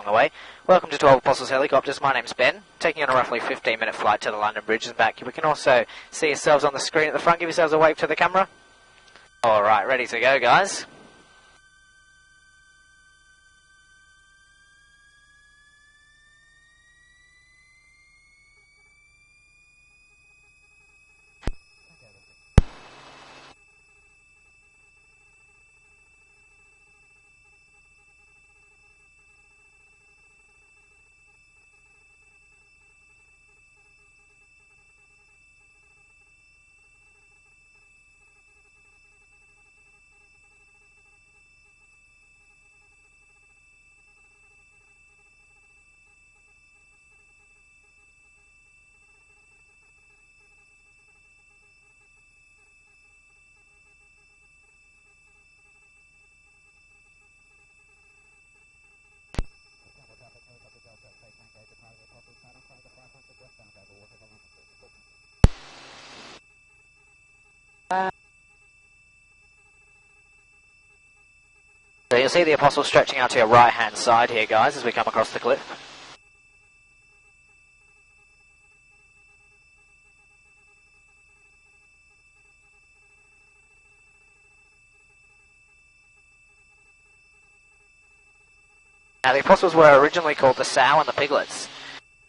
On the way. Welcome to 12 Apostles Helicopters. My name's Ben, taking on a roughly 15-minute flight to the London Bridge and back. We can also see yourselves on the screen at the front. Give yourselves a wave to the camera. Alright, ready to go, guys. So you'll see the Apostles stretching out to your right-hand side here, guys, as we come across the cliff. Now, the Apostles were originally called the Sow and the Piglets.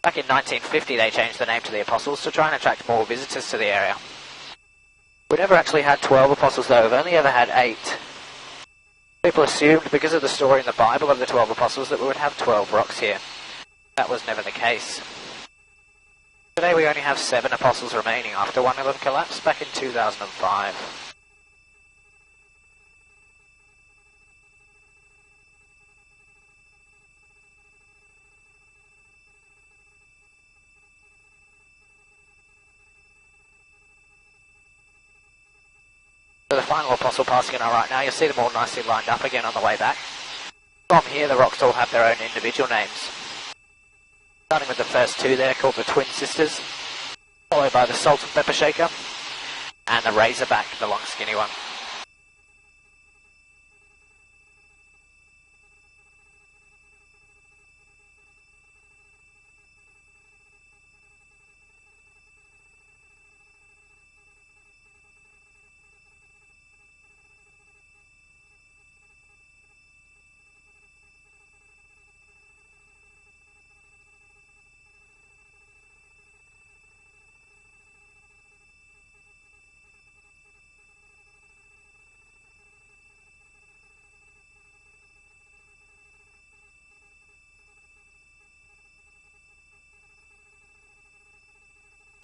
Back in 1950, they changed the name to the Apostles to try and attract more visitors to the area. We never actually had 12 Apostles, though. We've only ever had 8. People assumed, because of the story in the Bible of the 12 Apostles, that we would have 12 rocks here. That was never the case. Today we only have 7 Apostles remaining after one of them collapsed back in 2005. So the final Apostle passing in our right now, you'll see them all nicely lined up again on the way back. From here, the rocks all have their own individual names. Starting with the first 2 there, called the Twin Sisters, followed by the Salt and Pepper Shaker, and the Razorback, the long skinny one.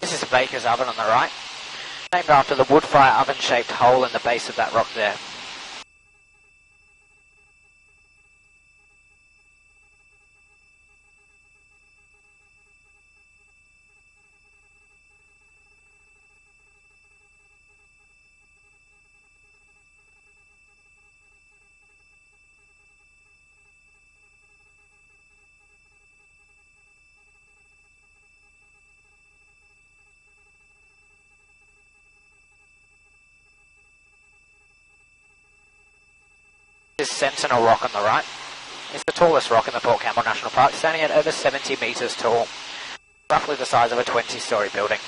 This is a baker's oven on the right, named after the wood fire oven-shaped hole in the base of that rock there. This Sentinel Rock on the right. It's the tallest rock in the Port Campbell National Park, standing at over 70 metres tall, roughly the size of a 20-storey building.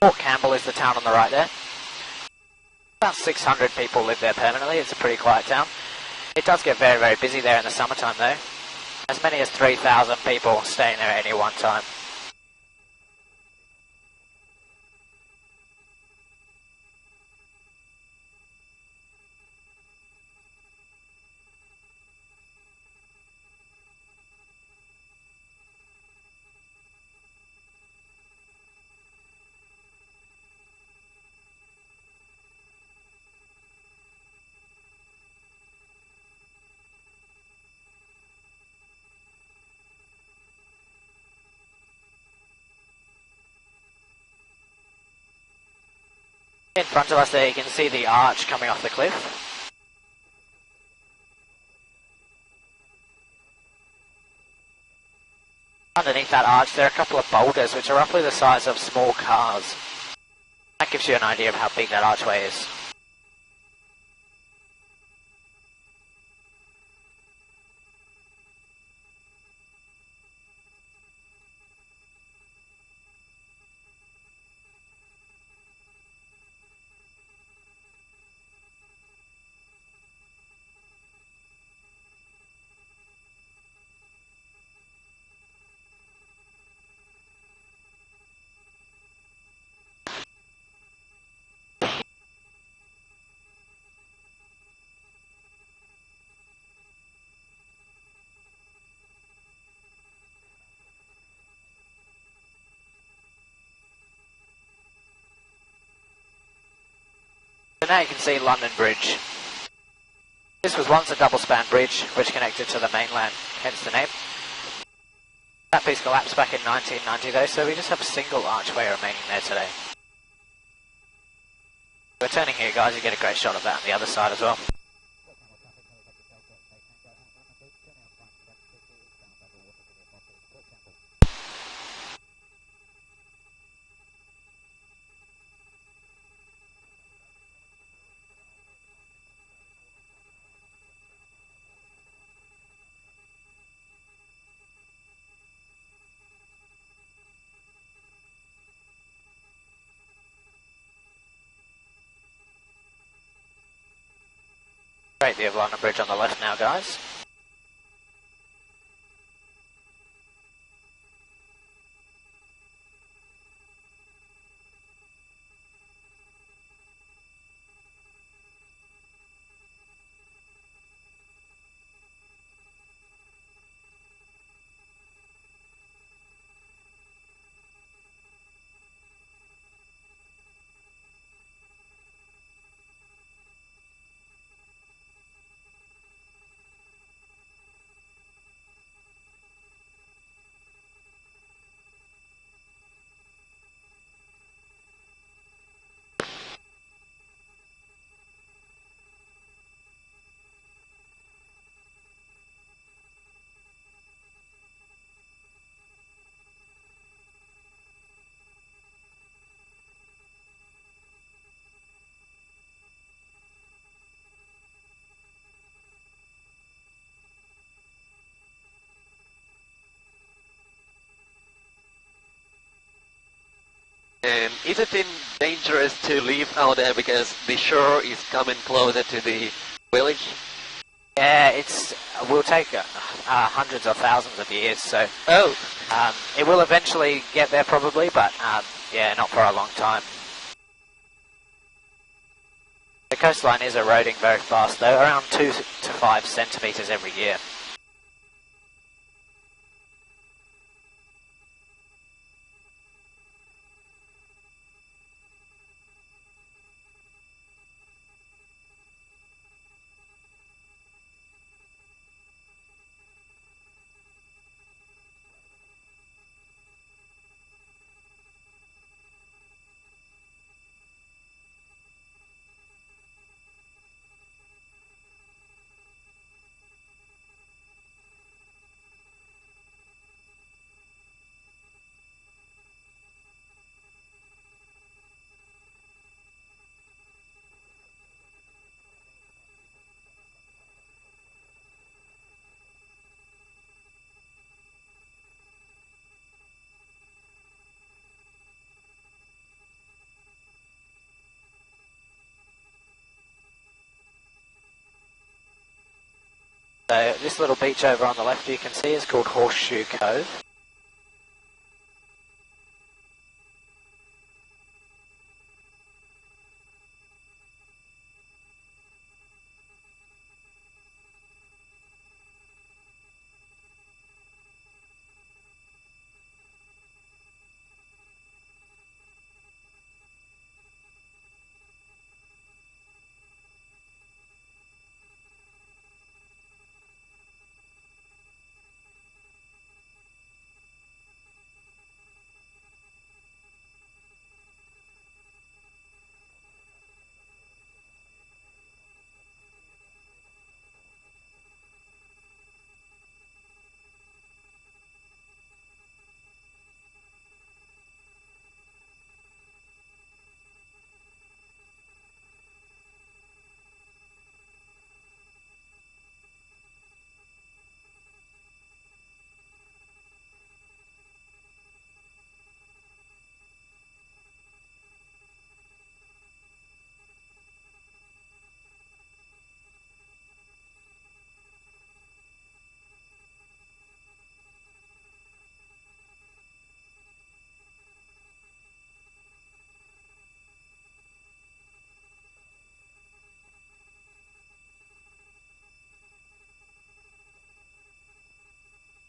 Port Campbell is the town on the right there. About 600 people live there permanently. It's a pretty quiet town. It does get very, very busy there in the summertime though. As many as 3,000 people staying there at any one time. In front of us there you can see the arch coming off the cliff. Underneath that arch there are a couple of boulders which are roughly the size of small cars. That gives you an idea of how big that archway is. So now you can see London Bridge. This was once a double-span bridge which connected to the mainland, hence the name. That piece collapsed back in 1990 though, so we just have a single archway remaining there today. We're turning here guys, you get a great shot of that on the other side as well. Great view of London Bridge on the left now, guys. Is it dangerous to live out there because the shore is coming closer to the village? Yeah, will take hundreds of thousands of years, so it will eventually get there probably, but yeah, not for a long time. The coastline is eroding very fast though, around 2 to 5 centimetres every year. So this little beach over on the left you can see is called Horseshoe Cove.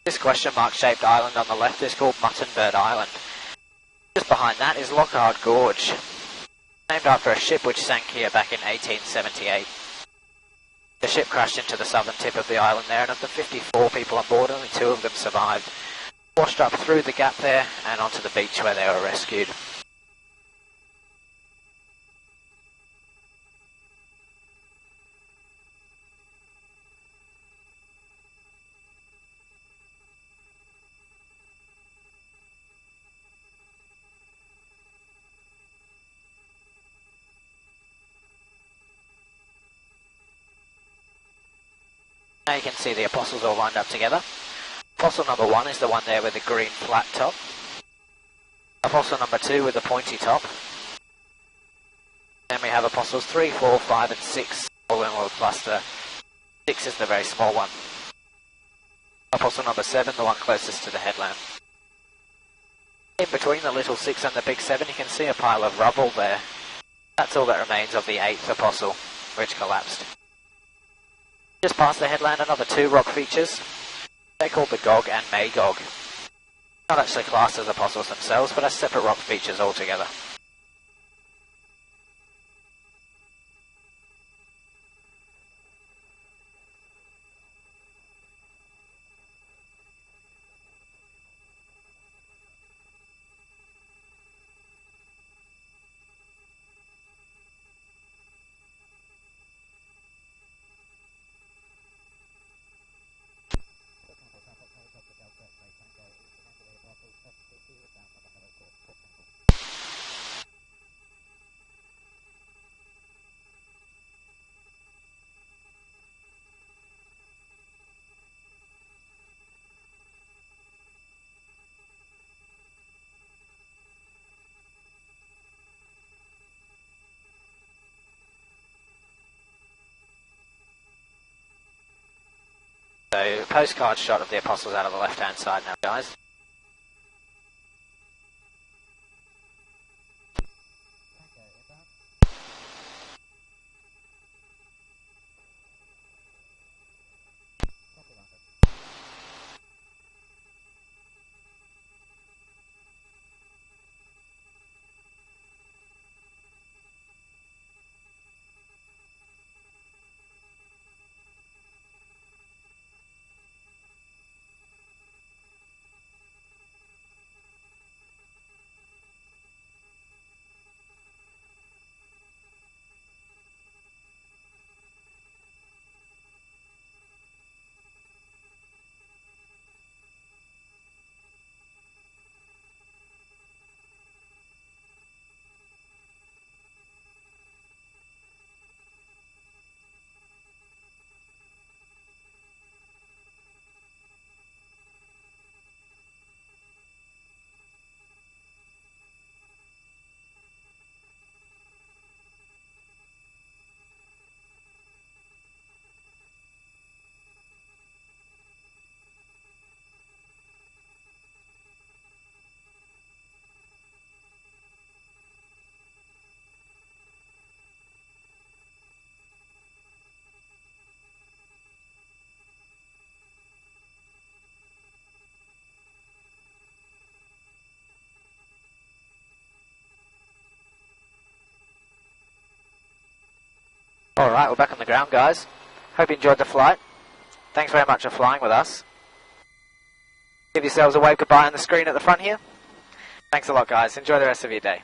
This question mark shaped island on the left is called Muttonbird Island. Just behind that is Lockhart Gorge, named after a ship which sank here back in 1878. The ship crashed into the southern tip of the island there, and of the 54 people on board, only 2 of them survived. Washed up through the gap there and onto the beach where they were rescued. Now you can see the apostles all lined up together. Apostle number 1 is the one there with the green flat top. Apostle number 2 with the pointy top. Then we have apostles 3, 4, 5 and 6 all in a little cluster. 6 is the very small one. Apostle number 7, the one closest to the headland. In between the little 6 and the big 7 you can see a pile of rubble there. That's all that remains of the 8th apostle, which collapsed. Just past the headland, another 2 rock features. They're called the Gog and Magog. Not actually classed as apostles themselves, but as separate rock features altogether. So, postcard shot of the apostles out of the left-hand side now, guys. Alright, we're back on the ground, guys. Hope you enjoyed the flight. Thanks very much for flying with us. Give yourselves a wave goodbye on the screen at the front here. Thanks a lot, guys. Enjoy the rest of your day.